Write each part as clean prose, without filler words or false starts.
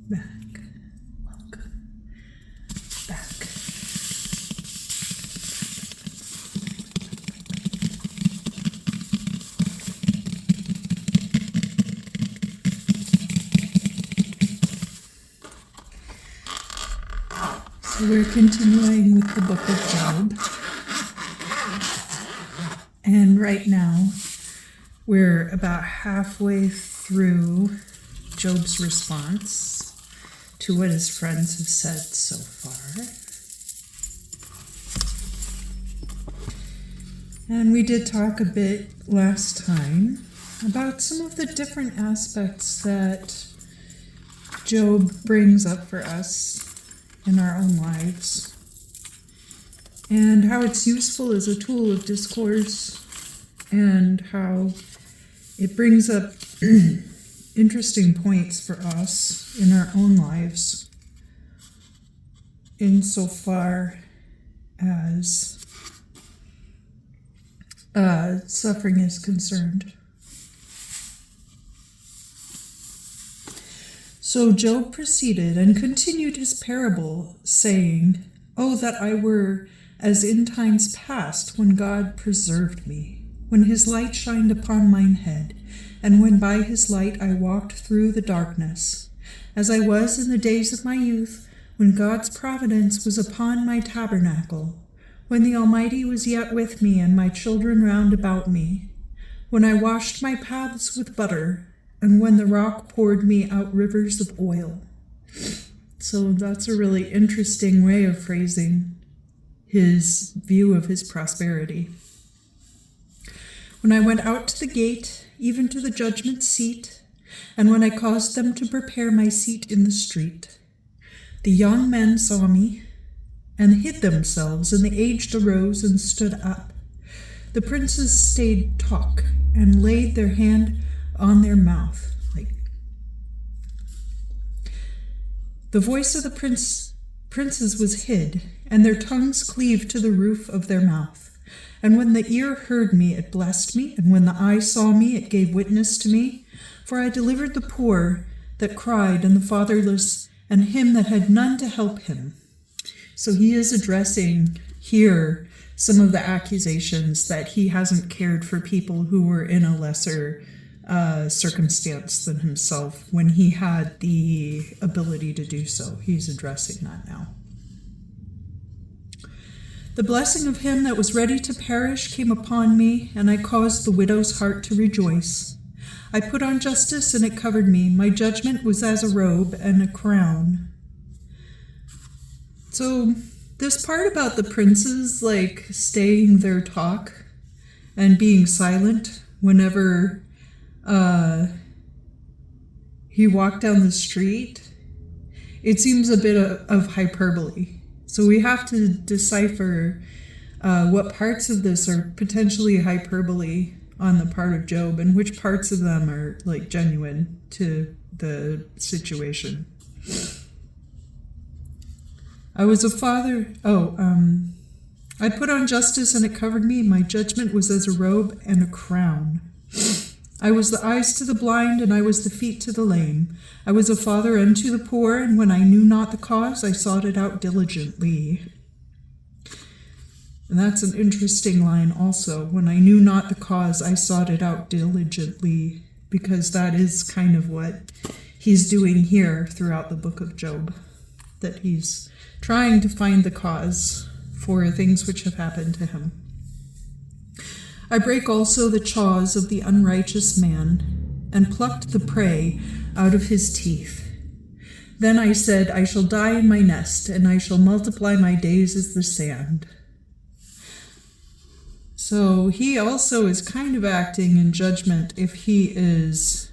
back, welcome back. So we're continuing with the book of Job. And right now, we're about halfway through Job's response to what his friends have said so far. And we did talk a bit last time about some of the different aspects that Job brings up for us in our own lives, and how it's useful as a tool of discourse, and how it brings up interesting points for us in our own lives insofar as suffering is concerned. So Job proceeded and continued his parable, saying, "Oh, that I were as in times past, when God preserved me, when his light shined upon mine head, and when by his light I walked through the darkness, as I was in the days of my youth, when God's providence was upon my tabernacle, when the Almighty was yet with me, and my children round about me, when I washed my paths with butter, and when the rock poured me out rivers of oil." So that's a really interesting way of phrasing his view of his prosperity. "When I went out to the gate, even to the judgment seat, and when I caused them to prepare my seat in the street, the young men saw me and hid themselves, and the aged arose and stood up. The princes stayed talk and laid their hand on their mouth." The voice of the princes was hid, and their tongues cleaved to the roof of their mouth. And when the ear heard me, it blessed me, and when the eye saw me, it gave witness to me. For I delivered the poor that cried, and the fatherless, and him that had none to help him. So he is addressing here some of the accusations that he hasn't cared for people who were in a lesser circumstance than himself when he had the ability to do so. He's addressing that now. "The blessing of him that was ready to perish came upon me, and I caused the widow's heart to rejoice. I put on justice, and it covered me. My judgment was as a robe and a crown." So this part about the princes staying their talk and being silent whenever he walked down the street, it seems a bit of hyperbole. So we have to decipher what parts of this are potentially hyperbole on the part of Job, and which parts of them are genuine to the situation. I put on justice, and it covered me. My judgment was as a robe and a crown. I was the eyes to the blind, and I was the feet to the lame. I was a father unto the poor, and when I knew not the cause, I sought it out diligently. And that's an interesting line also. When I knew not the cause, I sought it out diligently, because that is kind of what he's doing here throughout the book of Job, that he's trying to find the cause for things which have happened to him. I break also the jaws of the unrighteous man, and plucked the prey out of his teeth. Then I said, I shall die in my nest, and I shall multiply my days as the sand. So he also is kind of acting in judgment if he is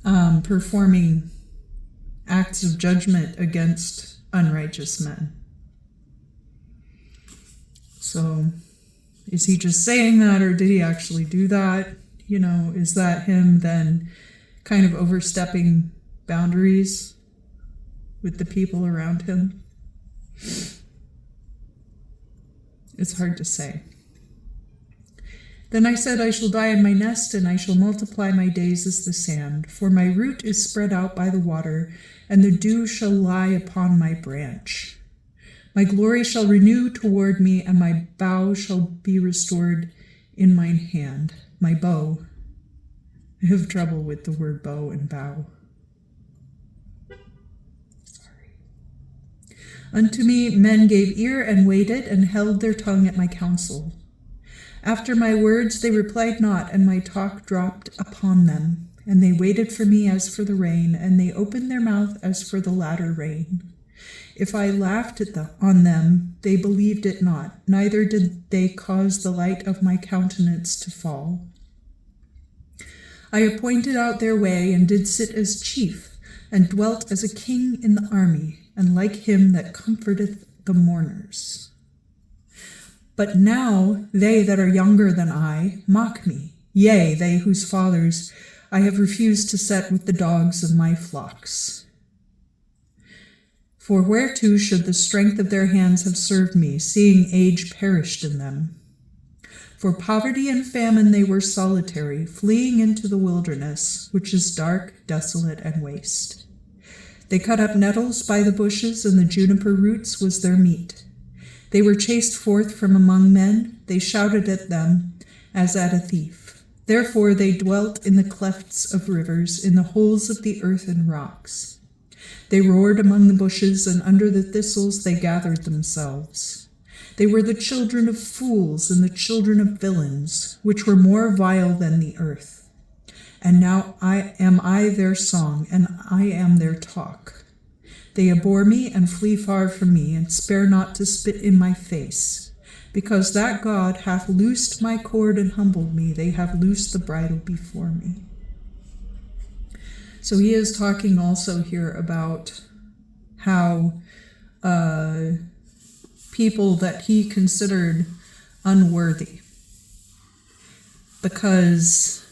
performing acts of judgment against unrighteous men. So is he just saying that, or did he actually do that? Is that him then kind of overstepping boundaries with the people around him? It's hard to say. Then I said, I shall die in my nest, and I shall multiply my days as the sand. For my root is spread out by the water, and the dew shall lie upon my branch. My glory shall renew toward me, and my bow shall be restored in mine hand. My bow. I have trouble with the word bow and bow. Unto me men gave ear and waited, and held their tongue at my counsel. After my words they replied not, and my talk dropped upon them. And they waited for me as for the rain, and they opened their mouth as for the latter rain. If I laughed on them, they believed it not, neither did they cause the light of my countenance to fall. I appointed out their way, and did sit as chief, and dwelt as a king in the army, and like him that comforteth the mourners. But now they that are younger than I mock me, yea, they whose fathers I have refused to set with the dogs of my flocks. For whereto should the strength of their hands have served me, seeing age perished in them? For poverty and famine they were solitary, fleeing into the wilderness, which is dark, desolate, and waste. They cut up nettles by the bushes, and the juniper roots was their meat. They were chased forth from among men. They shouted at them as at a thief. Therefore they dwelt in the clefts of rivers, in the holes of the earth and rocks. They roared among the bushes, and under the thistles they gathered themselves. They were the children of fools and the children of villains, which were more vile than the earth. And now I am their song, and I am their talk. They abhor me and flee far from me, and spare not to spit in my face. Because that God hath loosed my cord and humbled me, they have loosed the bridle before me. So he is talking also here about how people that he considered unworthy. Because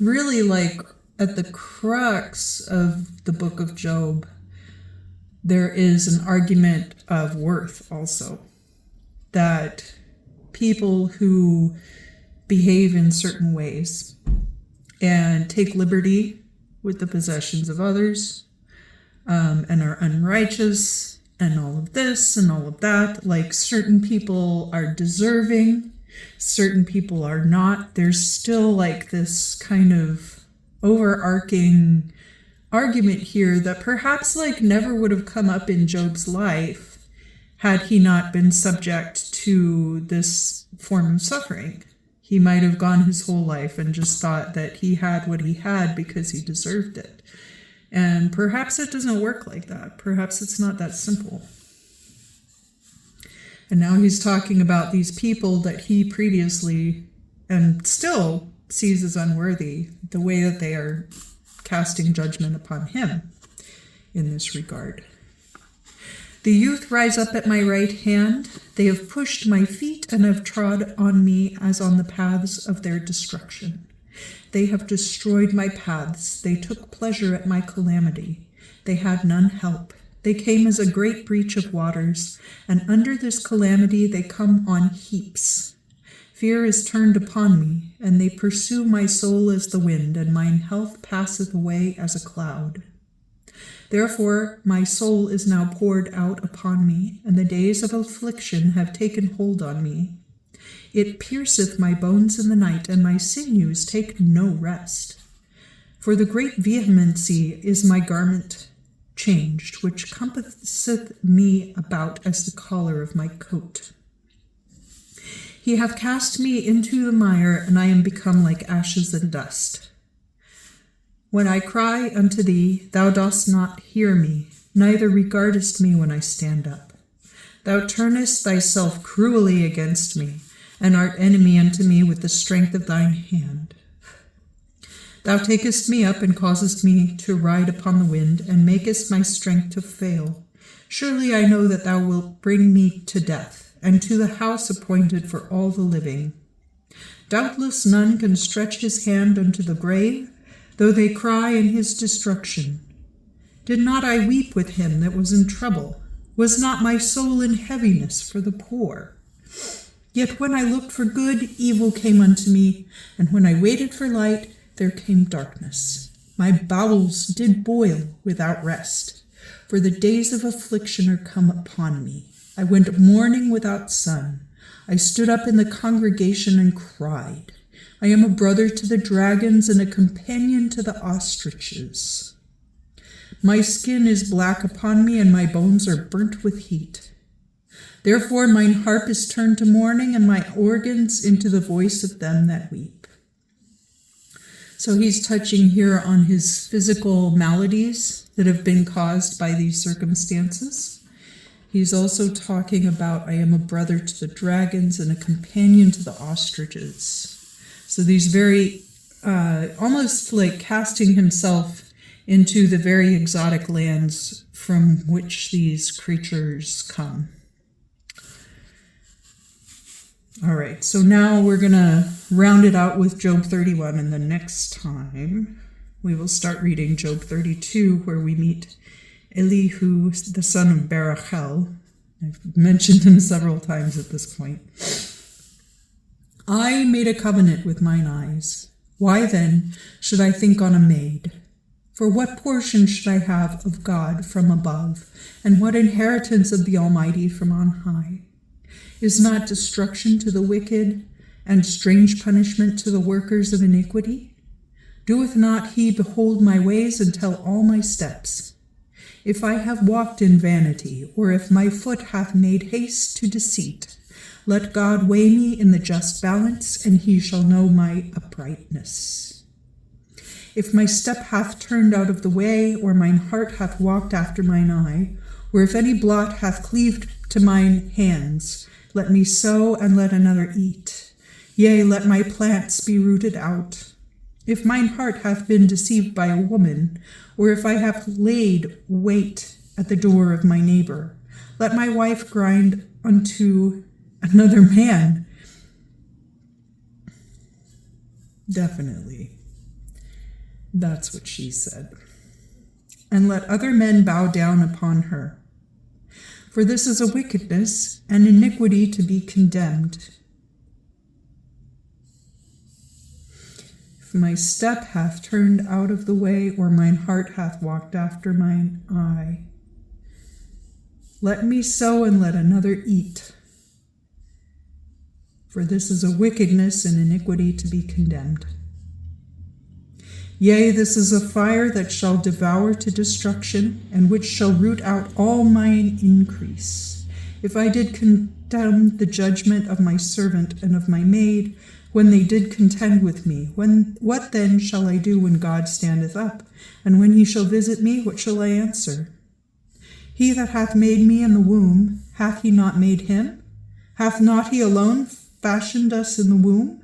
really, like, at the crux of the book of Job, there is an argument of worth also. That people who behave in certain ways and take liberty with the possessions of others, and are unrighteous, and all of this and all of that, like certain people are deserving, certain people are not. There's still like this kind of overarching argument here that perhaps like never would have come up in Job's life had he not been subject to this form of suffering. He might have gone his whole life and just thought that he had what he had because he deserved it. And perhaps it doesn't work like that. Perhaps it's not that simple. And now he's talking about these people that he previously and still sees as unworthy, the way that they are casting judgment upon him in this regard. The youth rise up at my right hand. They have pushed my feet and have trod on me as on the paths of their destruction. They have destroyed my paths. They took pleasure at my calamity. They had none help. They came as a great breach of waters, and under this calamity they come on heaps. Fear is turned upon me, and they pursue my soul as the wind, and mine health passeth away as a cloud. Therefore my soul is now poured out upon me, and the days of affliction have taken hold on me. It pierceth my bones in the night, and my sinews take no rest. For the great vehemency is my garment changed, which compasseth me about as the collar of my coat. He hath cast me into the mire, and I am become like ashes and dust. When I cry unto thee, thou dost not hear me, neither regardest me when I stand up. Thou turnest thyself cruelly against me, and art enemy unto me with the strength of thine hand. Thou takest me up and causest me to ride upon the wind, and makest my strength to fail. Surely I know that thou wilt bring me to death, and to the house appointed for all the living. Doubtless none can stretch his hand unto the grave, though they cry in his destruction. Did not I weep with him that was in trouble? Was not my soul in heaviness for the poor? Yet when I looked for good, evil came unto me, and when I waited for light, there came darkness. My bowels did boil without rest, for the days of affliction are come upon me. I went mourning without sun. I stood up in the congregation and cried. I am a brother to the dragons and a companion to the ostriches. My skin is black upon me, and my bones are burnt with heat. Therefore mine harp is turned to mourning, and my organs into the voice of them that weep. So he's touching here on his physical maladies that have been caused by these circumstances. He's also talking about, I am a brother to the dragons and a companion to the ostriches. So these very, almost like casting himself into the very exotic lands from which these creatures come. All right, so now we're going to round it out with Job 31, and the next time we will start reading Job 32, where we meet Elihu, the son of Barachel. I've mentioned him several times at this point. I made a covenant with mine eyes. Why then should I think on a maid? For what portion should I have of God from above, and what inheritance of the Almighty from on high? Is not destruction to the wicked, and strange punishment to the workers of iniquity? Doeth not he behold my ways and tell all my steps? If I have walked in vanity, or if my foot hath made haste to deceit, let God weigh me in the just balance, and he shall know my uprightness. If my step hath turned out of the way, or mine heart hath walked after mine eye, or if any blot hath cleaved to mine hands, let me sow and let another eat. Yea, let my plants be rooted out. If mine heart hath been deceived by a woman, or if I have laid wait at the door of my neighbor, let my wife grind unto another man. Definitely. That's what she said. And let other men bow down upon her. For this is a wickedness and iniquity to be condemned. If my step hath turned out of the way, or mine heart hath walked after mine eye, let me sow and let another eat. For this is a wickedness and iniquity to be condemned. Yea, this is a fire that shall devour to destruction, and which shall root out all mine increase. If I did condemn the judgment of my servant and of my maid, when they did contend with me, what then shall I do when God standeth up? And when he shall visit me, what shall I answer? He that hath made me in the womb, hath he not made him? Hath not he alone fashioned us in the womb?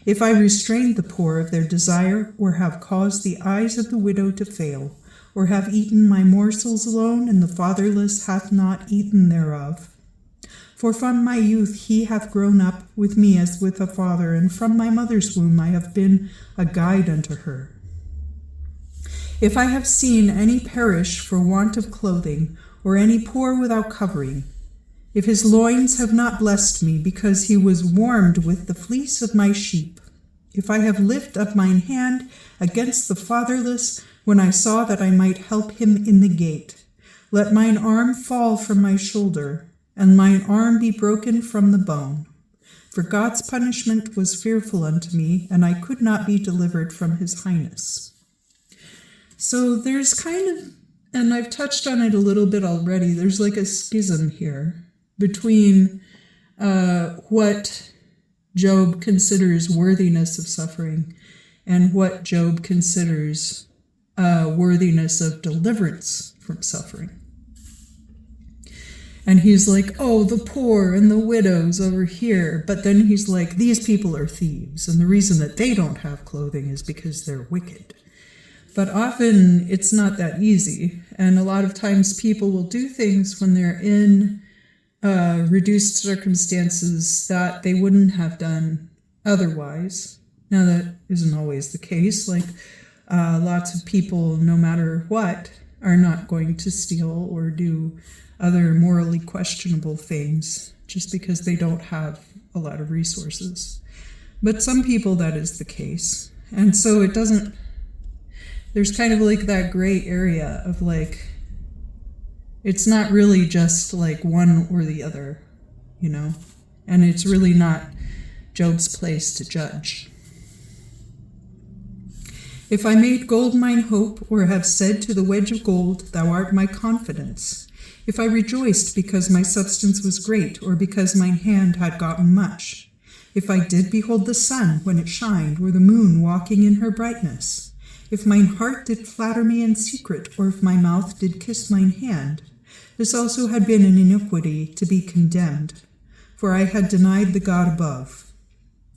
If I restrained the poor of their desire, or have caused the eyes of the widow to fail, or have eaten my morsels alone, and the fatherless hath not eaten thereof. For from my youth he hath grown up with me as with a father, and from my mother's womb I have been a guide unto her. If I have seen any perish for want of clothing, or any poor without covering, if his loins have not blessed me, because he was warmed with the fleece of my sheep, if I have lifted up mine hand against the fatherless, when I saw that I might help him in the gate, let mine arm fall from my shoulder, and mine arm be broken from the bone. For God's punishment was fearful unto me, and I could not be delivered from his highness. So there's kind of, and I've touched on it a little bit already, there's like a schism here between what Job considers worthiness of suffering and what Job considers worthiness of deliverance from suffering. And he's like, oh, the poor and the widows over here. But then he's like, these people are thieves. And the reason that they don't have clothing is because they're wicked. But often it's not that easy. And a lot of times people will do things when they're in reduced circumstances that they wouldn't have done otherwise. Now, that isn't always the case. Like lots of people, no matter what, are not going to steal or do other morally questionable things. just because they don't have a lot of resources. But some people, that is the case. And so it doesn't, there's kind of like that gray area of like, it's not really just like one or the other, you know? And it's really not Job's place to judge. If I made gold mine hope, or have said to the wedge of gold, thou art my confidence, if I rejoiced because my substance was great, or because mine hand had gotten much, if I did behold the sun when it shined, or the moon walking in her brightness, if mine heart did flatter me in secret, or if my mouth did kiss mine hand, this also had been an iniquity to be condemned, for I had denied the God above.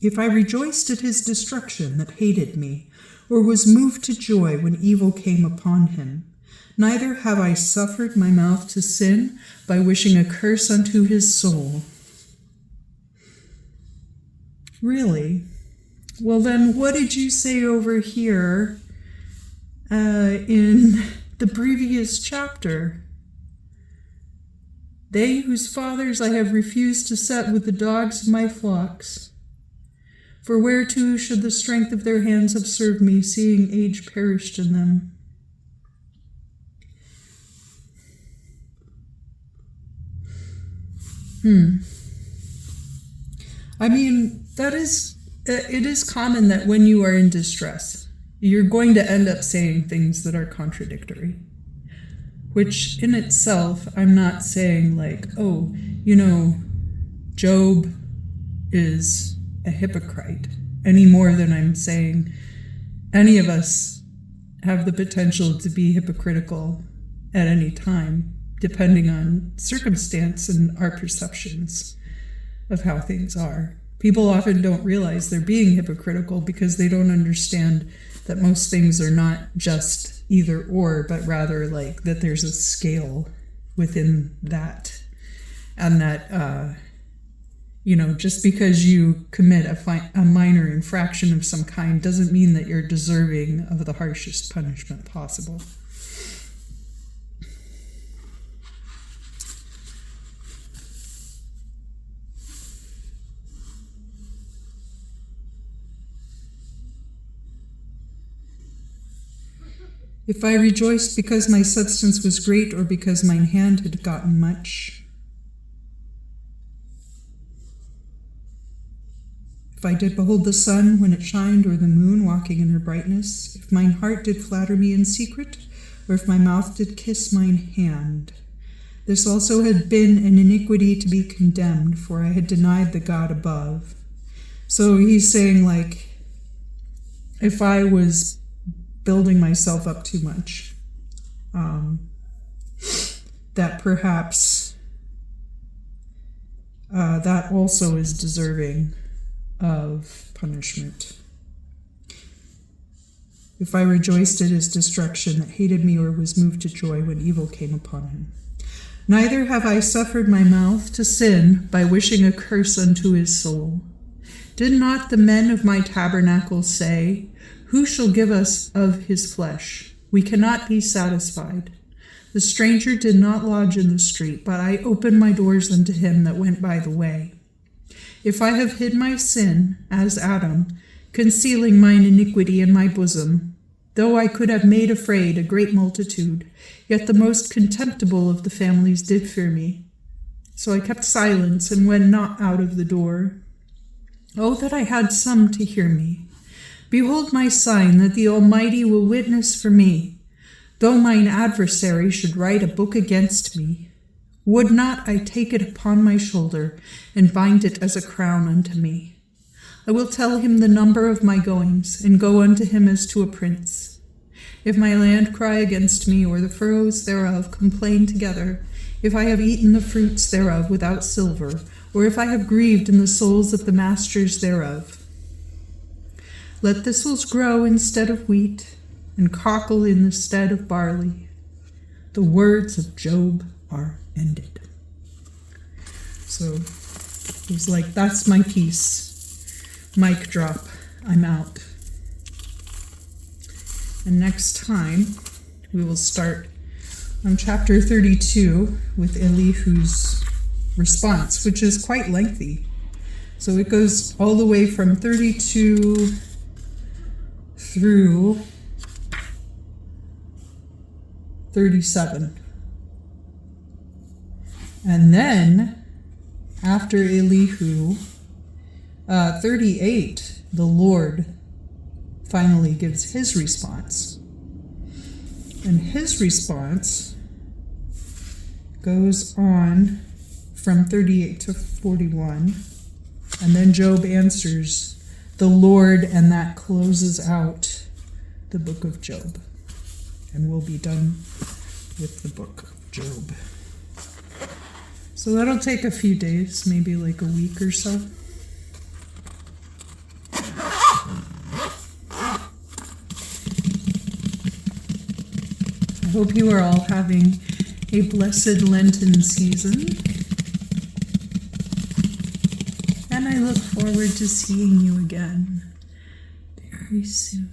If I rejoiced at his destruction that hated me, or was moved to joy when evil came upon him, neither have I suffered my mouth to sin by wishing a curse unto his soul. Really? Well then, what did you say over here in the previous chapter? They whose fathers I have refused to set with the dogs of my flocks. For whereto should the strength of their hands have served me, seeing age perished in them? I mean, it is common that when you are in distress, you're going to end up saying things that are contradictory. Which in itself, I'm not saying like, oh, you know, Job is a hypocrite, any more than I'm saying any of us have the potential to be hypocritical at any time, depending on circumstance and our perceptions of how things are. People often don't realize they're being hypocritical because they don't understand that most things are not just either or, but rather like that there's a scale within that. And that, you know, just because you commit a minor infraction of some kind doesn't mean that you're deserving of the harshest punishment possible. If I rejoiced because my substance was great, or because mine hand had gotten much, if I did behold the sun when it shined, or the moon walking in her brightness, if mine heart did flatter me in secret, or if my mouth did kiss mine hand, this also had been an iniquity to be condemned, for I had denied the God above. So he's saying, like, if I was building myself up too much, that perhaps that also is deserving of punishment. If I rejoiced at his destruction that hated me, or was moved to joy when evil came upon him. Neither have I suffered my mouth to sin by wishing a curse unto his soul. Did not the men of my tabernacle say, who shall give us of his flesh? We cannot be satisfied. The stranger did not lodge in the street, but I opened my doors unto him that went by the way. If I have hid my sin, as Adam, concealing mine iniquity in my bosom, though I could have made afraid a great multitude, yet the most contemptible of the families did fear me. So I kept silence and went not out of the door. Oh, that I had some to hear me. Behold my sign, that the Almighty will witness for me, though mine adversary should write a book against me. Would not I take it upon my shoulder, and bind it as a crown unto me? I will tell him the number of my goings, and go unto him as to a prince. If my land cry against me, or the furrows thereof complain together, if I have eaten the fruits thereof without silver, or if I have grieved in the souls of the masters thereof, let thistles grow instead of wheat, and cockle in the stead of barley. The words of Job are ended. So he's like, that's my piece. Mic drop. I'm out. And next time, we will start on chapter 32 with Elihu's response, which is quite lengthy. So it goes all the way from 32 through 37. And then, after Elihu, 38, the Lord finally gives his response. And his response goes on from 38 to 41. And then Job answers the Lord, and that closes out the book of Job. And we'll be done with the book of Job. So that'll take a few days, maybe like a week or so. I hope you are all having a blessed Lenten season. And I look forward to seeing you again very soon.